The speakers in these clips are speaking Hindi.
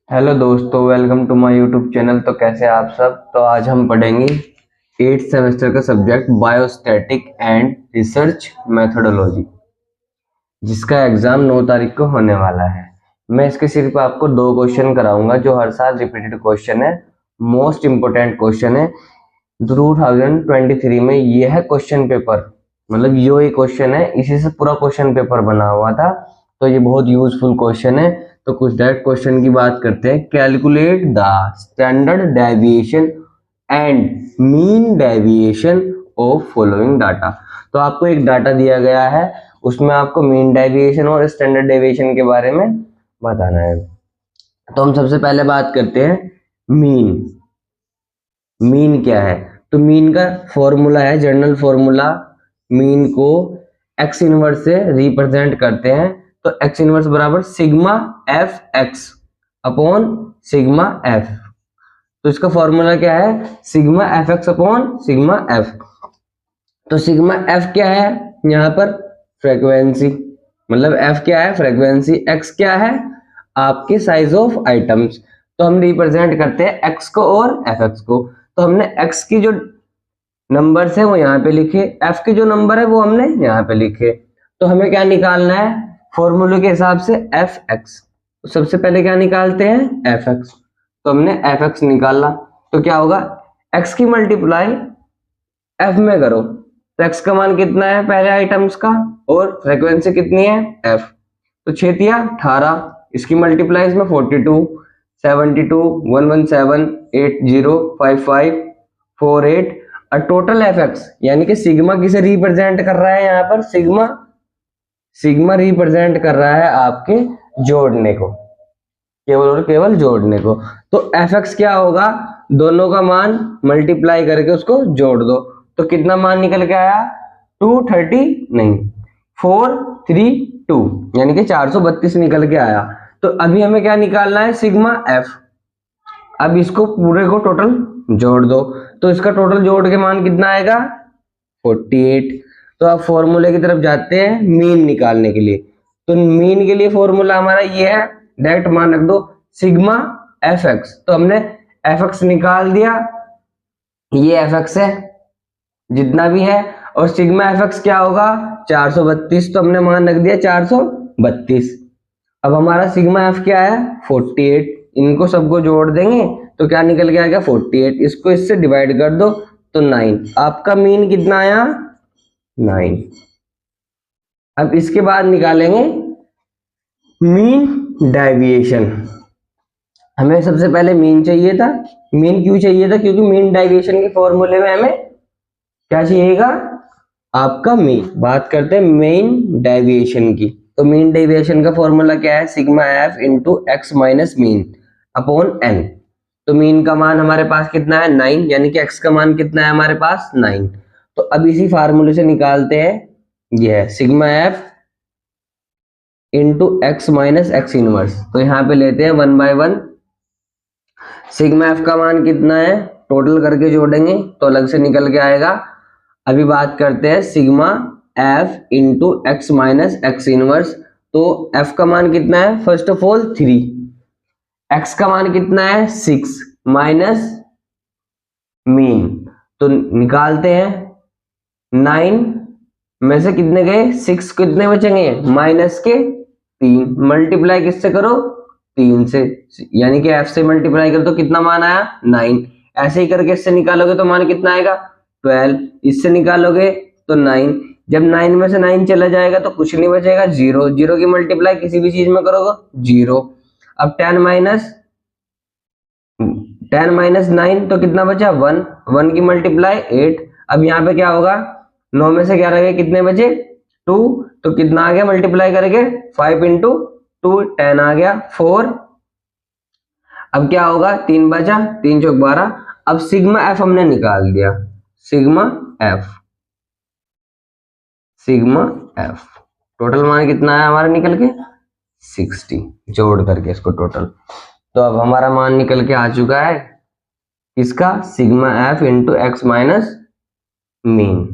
हेलो दोस्तों, welcome to my YouTube channel. तो कैसे हैं आप सब। तो आज हम पढ़ेंगे 8th सेमेस्टर का subject biostatic and research methodology, जिसका एग्जाम 9 तारीख को होने वाला है। मैं इसके सिर्फ आपको 2 क्वेश्चन कराऊंगा जो हर साल रिपीटेड क्वेश्चन है, मोस्ट इंपोर्टेंट क्वेश्चन है 2023 में। यह क्वेश्चन पेपर मतलब यो ही क्वेश्चन है, इसी से पूरा क्वेश्चन पेपर बना हुआ था, तो ये बहुत यूजफुल क्वेश्चन है। तो कुछ डायरेक्ट क्वेश्चन की बात करते हैं। Calculate the standard deviation and mean deviation of following data. तो आपको एक डाटा दिया गया है, उसमें आपको मीन डेविएशन और स्टैंडर्ड डेविएशन के बारे में बताना है। तो हम सबसे पहले बात करते हैं मीन। मीन क्या है? तो मीन का फॉर्मूला है, जनरल फॉर्मूला। मीन को एक्स इनवर्स से रिप्रेजेंट करते हैं। तो एक्स इनवर्स बराबर sigma F x upon sigma F. तो इसका फॉर्मूला क्या है? Sigma F x upon sigma F. तो सिग्मा एफ क्या है? यहां पर फ्रीक्वेंसी, मतलब एफ क्या है? फ्रीक्वेंसी। एक्स क्या है? आपके साइज ऑफ आइटम्स। तो हम रिप्रेजेंट करते हैं एक्स को और एफ एक्स को। तो हमने एक्स की जो नंबर्स है वो यहाँ पे लिखे, एफ के जो नंबर है वो हमने यहाँ पे लिखे। तो हमें क्या निकालना है? फॉर्मूले के हिसाब से एफ एक्स। तो सबसे पहले क्या निकालते हैं? F x. तो हमने एफ एक्स निकाला, तो क्या होगा? एक्स की मल्टीप्लाई एफ में करो। तो एक्स का मान कितना है पहले आइटम्स का, और फ्रीक्वेंसी कितनी है? एफ। तो 6 तिया 18, इसकी मल्टीप्लाई इसमें 42, 72, 117, 80, 55, 48 और टोटल एफ एक्स, यानी कि सिग्मा किसे रिप्रेजेंट कर रहा है यहाँ पर? सिग्मा रिप्रेजेंट कर रहा है आपके जोड़ने को, केवल और केवल जोड़ने को। तो एफ एक्स क्या होगा? दोनों का मान मल्टीप्लाई करके उसको जोड़ दो। तो कितना मान निकल के आया? 230 नहीं 432, यानी कि 432 निकल के आया। तो अभी हमें क्या निकालना है? Sigma F. अब इसको पूरे को टोटल जोड़ दो, तो इसका टोटल जोड़ के मान कितना आएगा? 48। तो अब फॉर्मूले की तरफ जाते हैं मीन निकालने के लिए। तो मीन के लिए फॉर्मूला हमारा ये है, डायरेक्ट मान रख दो सिग्मा एफ एक्स। तो हमने एफ एक्स निकाल दिया, ये एफ एक्स है जितना भी है, और सिग्मा एफ एक्स क्या होगा? 432। तो हमने मान रख दिया 432। अब हमारा सिग्मा एफ क्या है? 48। इनको सबको जोड़ देंगे तो क्या निकल के आएगा? 48। इसको इससे डिवाइड कर दो तो 9। आपका मीन कितना आया? 9। अब इसके बाद निकालेंगे मीन डेविएशन। हमें सबसे पहले मीन चाहिए था। मीन क्यों चाहिए था? क्योंकि मीन डेविएशन के फॉर्मूले में हमें क्या चाहिएगा? आपका मीन। बात करते हैं मीन डेविएशन की। तो मीन डेविएशन का फॉर्मूला क्या है? Sigma f into x minus mean upon n. तो मीन का मान हमारे पास कितना है? 9, यानी कि एक्स का मान कितना है हमारे पास? 9। तो अब इसी फार्मूले से निकालते हैं, यह है sigma f into x minus x inverse. तो यहाँ पे लेते हैं 1 बाय 1। सिग्मा एफ का मान कितना है? टोटल करके जोड़ेंगे तो अलग से निकल के आएगा। अभी बात करते हैं sigma f into x minus x inverse. तो एफ का मान कितना है? फर्स्ट ऑफ ऑल 3, एक्स का मान कितना है? 6 माइनस मीन। तो निकालते हैं 9 में से कितने गए? 6 कितने बचेंगे? माइनस के 3। मल्टीप्लाई किससे करो? 3 से, यानी कि एफ से मल्टीप्लाई करो तो कितना मान आया? 9। ऐसे ही करके इससे निकालोगे तो मान कितना आएगा? 12। इससे निकालोगे तो 9। जब 9 में से 9 चला जाएगा तो कुछ नहीं बचेगा, 0। 0 की मल्टीप्लाई किसी भी चीज में करोगे 0। अब 10 माइनस 9 तो कितना बचा? 1। 1 की मल्टीप्लाई 8। अब यहाँ पे क्या होगा? 9 में से 11 गए, कितने बचे? 2। तो कितना आ गया मल्टीप्लाई करके? 5 इंटू 2 10 आ गया 4। अब क्या होगा? 3 बचा, 3 चौक 12। अब सिग्मा एफ हमने निकाल दिया, sigma F. Sigma F total मान कितना है हमारा निकल के? 60। जोड़ करके इसको टोटल। तो अब हमारा मान निकल के आ चुका है इसका sigma f into x minus mean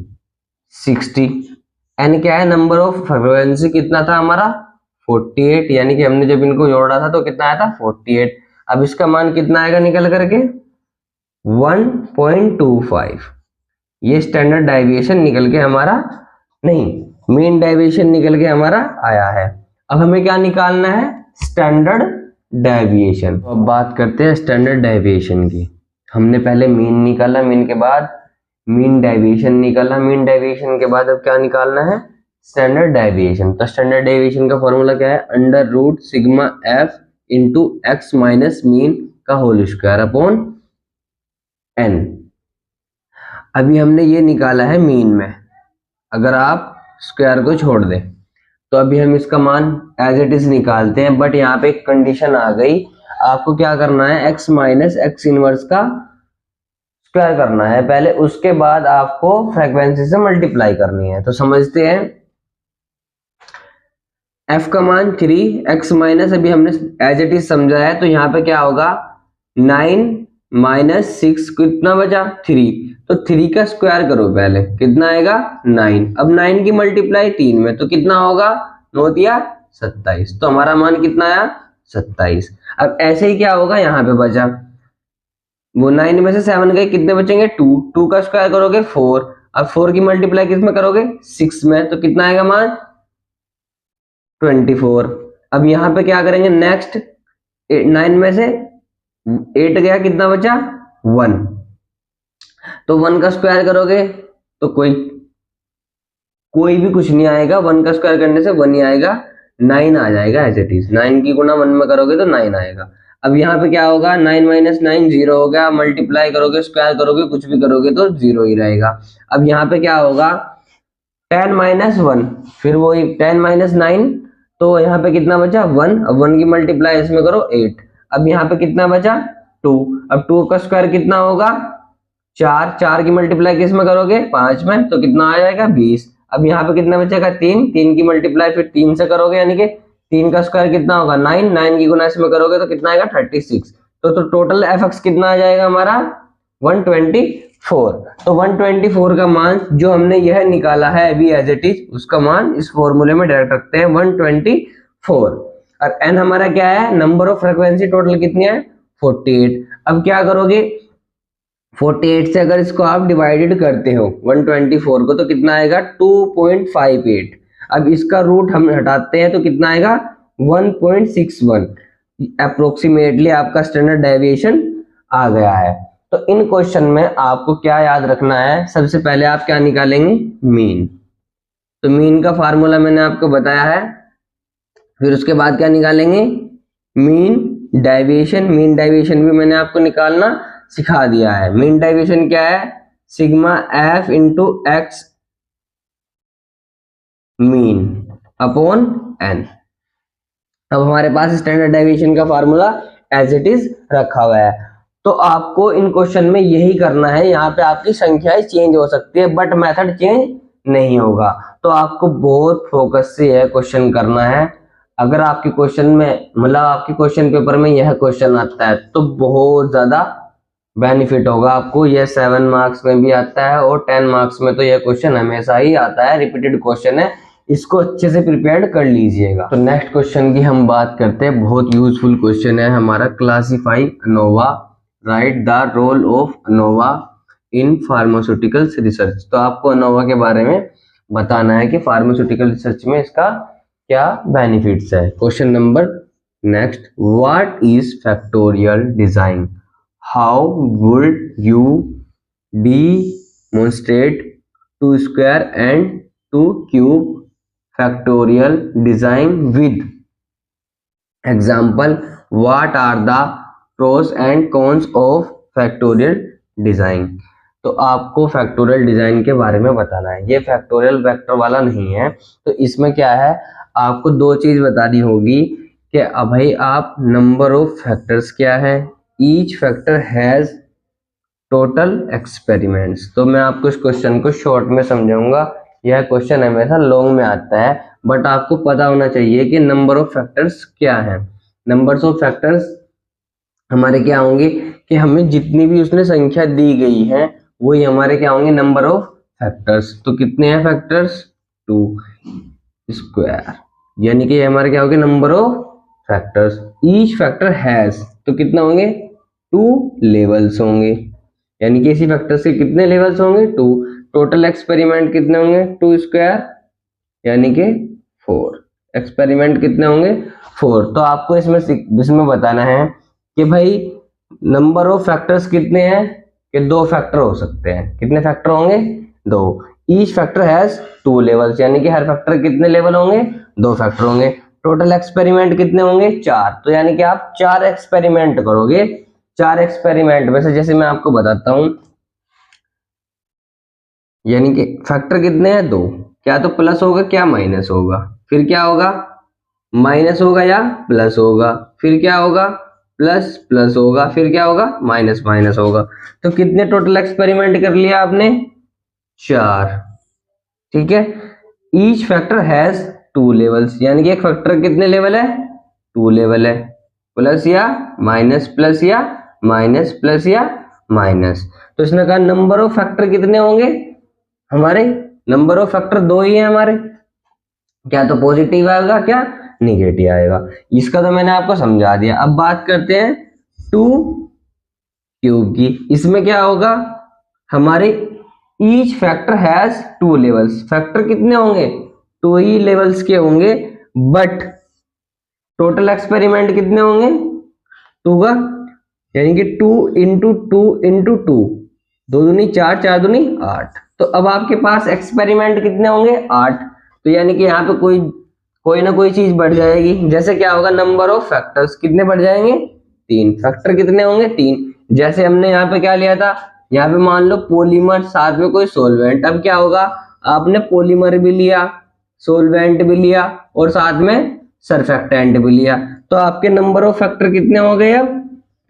60। N क्या है? नंबर ऑफ फ्रीक्वेंसी कितना था हमारा? 48, यानी कि हमने जब इनको जोड़ा था तो कितना आया था? 48। अब इसका मान कितना आएगा निकल करके 1.25। ये स्टैंडर्ड डेविएशन निकल के हमारा, नहीं, मीन डेविएशन निकल के हमारा आया है। अब हमें क्या निकालना है, स्टैंडर्ड डेविएशन। तो अब बात करते हैं स्टैंडर्ड डेविएशन की। हमने पहले मीन निकाला, मीन के बाद मीन डेविएशन निकाला, मीन डेविएशन के बाद अब क्या निकालना है, स्टैंडर्ड डेविएशन। तो स्टैंडर्ड डेविएशन का फॉर्मूला क्या है, under root sigma f into x minus mean का होल स्क्वायर अपॉन एन। अभी हमने ये निकाला है मीन में, अगर आप स्क्वायर को छोड़ दें तो अभी हम इसका मान एज इट इज निकालते हैं, बट यहाँ पे एक कंडीशन आ गई, आपको क्या करना है, एक्स माइनस एक्स इनवर्स का स्क्वायर करना है पहले, उसके बाद आपको फ्रीक्वेंसी से मल्टीप्लाई करनी है। तो समझते हैं, f का मान 3, x माइनस अभी हमने एज इट इज समझा है, तो यहाँ पे क्या होगा 9 माइनस 6 कितना बचा 3, तो 3 का स्क्वायर करो पहले, कितना आएगा 9। अब 9 की मल्टीप्लाई 3 में, तो कितना होगा 9 या 27, तो हमारा मान कितना आया 27। अब ऐसे ही क्या होगा, यहाँ पे बचा वो 9 में से 7 गए, कितने बचेंगे 2, 2 का स्क्वायर करोगे 4, अब 4 की मल्टीप्लाई किस में करोगे 6 में, तो कितना आएगा मान 24। अब यहाँ पे क्या करेंगे नेक्स्ट, 9 में से 8 गया, कितना बचा 1, तो 1 का स्क्वायर करोगे तो कोई भी कुछ नहीं आएगा, 1 का स्क्वायर करने से 1 ही आएगा, 9 आ जाएगा एज इट इज। 9 की गुना 1 में करोगे तो 9 आएगा। अब यहाँ पे क्या होगा, 9 माइनस 9 0 हो गया, मल्टीप्लाई करोगे स्क्वायर करोगे कुछ भी करोगे तो 0 ही रहेगा। अब यहाँ पे क्या होगा 10 माइनस 1, फिर वो 10 माइनस 9, तो यहाँ पे कितना बचा 1, अब 1 की मल्टीप्लाई इसमें करो 8, अब यहाँ पे कितना बचा 2, अब 2 का स्क्वायर कितना होगा 4, 4 की मल्टीप्लाई किस में करोगे 5 में, तो कितना आ जाएगा 20। अब यहाँ पे कितना बचेगा 3, 3 की मल्टीप्लाई फिर 3 से करोगे, यानी कि 3 का स्क्वायर कितना होगा 9, 9 की गुना इसमें करोगे तो कितना आएगा 36। तो टोटल एफ एक्स कितना आ जाएगा हमारा 124। तो 124 का मान जो हमने यह निकाला है अभी एज इट इज, उसका मान इस फॉर्मूले में डायरेक्ट रखते हैं 124। और एन हमारा क्या है, नंबर ऑफ फ्रीक्वेंसी टोटल कितनी है 48। अब क्या करोगे 48 से अगर इसको आप डिवाइडेड करते हो 124 को, तो कितना आएगा 2.58। अब इसका रूट हम हटाते हैं तो कितना आएगा 1.61। अप्रोक्सीमेटली आपका स्टैंडर्ड डेविएशन आ गया है। तो इन क्वेश्चन में आपको क्या याद रखना है, सबसे पहले आप क्या निकालेंगे मीन। तो मीन का फार्मूला मैंने आपको बताया है, फिर उसके बाद क्या निकालेंगे मीन डेविएशन। मीन डेविएशन भी मैंने आपको निकालना सिखा दिया है। मीन डेविएशन क्या है, sigma f into x mean upon n. अब हमारे पास स्टैंडर्ड डेविएशन का फार्मूला एज इट इज रखा हुआ है। तो आपको इन क्वेश्चन में यही करना है, यहाँ पे आपकी संख्याएं चेंज हो सकती है बट मेथड चेंज नहीं होगा। तो आपको बहुत फोकस से यह क्वेश्चन करना है। अगर आपके क्वेश्चन में मतलब आपके क्वेश्चन पेपर में यह क्वेश्चन आता है तो बहुत ज्यादा बेनिफिट होगा आपको। यह 7 मार्क्स में भी आता है और 10 मार्क्स में तो यह क्वेश्चन हमेशा ही आता है, रिपीटेड क्वेश्चन है, इसको अच्छे से प्रिपेयर कर लीजिएगा। तो नेक्स्ट क्वेश्चन की हम बात करते हैं, बहुत यूजफुल क्वेश्चन है हमारा। Classify ANOVA, right the role of ANOVA in pharmaceuticals research. तो आपको अनोवा के बारे में बताना है कि फार्मास्यूटिकल रिसर्च में इसका क्या बेनिफिट्स है। Question number next, what is factorial design, how would you demonstrate 2 square and 2 cube factorial design with example, what are the pros and cons of factorial design। तो आपको फैक्टोरियल डिजाइन के बारे में बताना है। ये फैक्टोरियल वेक्टर वाला नहीं है, तो इसमें क्या है आपको दो चीज बतानी होगी कि अब भाई आप नंबर ऑफ फैक्टर्स क्या है, each factor has total experiments. तो मैं आपको इस क्वेश्चन को शॉर्ट में समझाऊंगा, यह क्वेश्चन हमेशा लॉन्ग में आता है, बट आपको पता होना चाहिए कि नंबर ऑफ फैक्टर्स क्या है। नंबर्स ऑफ फैक्टर्स हमारे क्या होंगे कि हमें जितनी भी उसने संख्या दी गई है वही हमारे क्या होंगे नंबर ऑफ फैक्टर्स। तो कितने हैं फैक्टर्स 2 स्क्वायर, यानी कि हमारे क्या होंगे number of factors. Each factor has, तो कितना होंगे 2 लेवल्स होंगे, यानी कि इसी फैक्टर्स के कितने लेवल्स होंगे 2। टोटल एक्सपेरिमेंट कितने होंगे 2 स्क्वायर यानी कि 4। एक्सपेरिमेंट कितने होंगे 4। तो आपको इसमें बताना है कि भाई नंबर ऑफ फैक्टर्स कितने हैं, कि 2 फैक्टर हो सकते हैं। कितने फैक्टर होंगे 2। ईच फैक्टर हैज 2 लेवल्स, यानी कि हर फैक्टर कितने लेवल होंगे 2 फैक्टर होंगे। टोटल एक्सपेरिमेंट कितने होंगे 4, तो यानी कि आप 4 एक्सपेरिमेंट करोगे। 4 एक्सपेरिमेंट में से जैसे मैं आपको बताता हूं, यानी कि फैक्टर कितने हैं 2, क्या तो प्लस होगा क्या माइनस होगा, फिर क्या होगा माइनस होगा या प्लस होगा, फिर क्या होगा प्लस प्लस होगा, फिर क्या होगा माइनस माइनस होगा। तो कितने टोटल एक्सपेरिमेंट कर लिया आपने 4, ठीक है। ईच फैक्टर हैज 2 लेवल्स, यानी कि एक फैक्टर कितने लेवल है 2 लेवल है, प्लस या माइनस, प्लस या माइनस, प्लस या माइनस। तो इसने कहा नंबर ऑफ फैक्टर कितने होंगे हमारे, नंबर ऑफ फैक्टर 2 ही है हमारे, क्या तो पॉजिटिव आएगा क्या निगेटिव आएगा। इसका तो मैंने आपको समझा दिया। अब बात करते हैं 2 क्यूब की। इसमें क्या होगा हमारे each factor has 2 levels, factor कितने होंगे 2 ही लेवल्स के होंगे, बट टोटल एक्सपेरिमेंट कितने होंगे 2 का, यानी कि 2 इंटू 2 इंटू 2, 2 दूनी 4, 4 दूनी 8। तो अब आपके पास एक्सपेरिमेंट कितने होंगे 8। तो यानी कि यहाँ पे कोई ना कोई चीज बढ़ जाएगी। जैसे क्या होगा नंबर ऑफ फैक्टर्स कितने बढ़ जाएंगे 3, फैक्टर कितने होंगे 3। जैसे हमने यहाँ पे क्या लिया था, यहाँ पे मान लो पॉलीमर साथ में कोई सोलवेंट। अब क्या होगा आपने पॉलीमर भी लिया, सोलवेंट भी लिया और साथ में सरफेक्टेंट भी लिया, तो आपके नंबर ऑफ फैक्टर कितने हो गए अब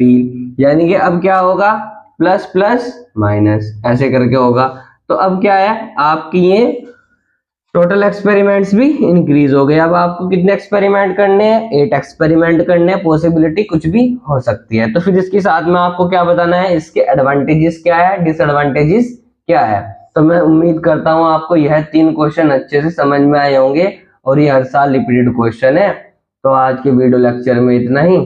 3। यानी कि अब क्या होगा प्लस प्लस माइनस ऐसे करके होगा। तो अब क्या है आपकी ये टोटल एक्सपेरिमेंट्स भी इंक्रीज हो गए। अब आपको कितने एक्सपेरिमेंट करने हैं 8 एक्सपेरिमेंट करने हैं, पॉसिबिलिटी कुछ भी हो सकती है। तो फिर इसके साथ में आपको क्या बताना है, इसके एडवांटेजेस क्या है, डिसएडवांटेजेस क्या है। तो मैं उम्मीद करता हूं आपको यह 3 क्वेश्चन अच्छे से समझ में आए होंगे और ये हर साल रिपीटेड क्वेश्चन है। तो आज के वीडियो लेक्चर में इतना ही।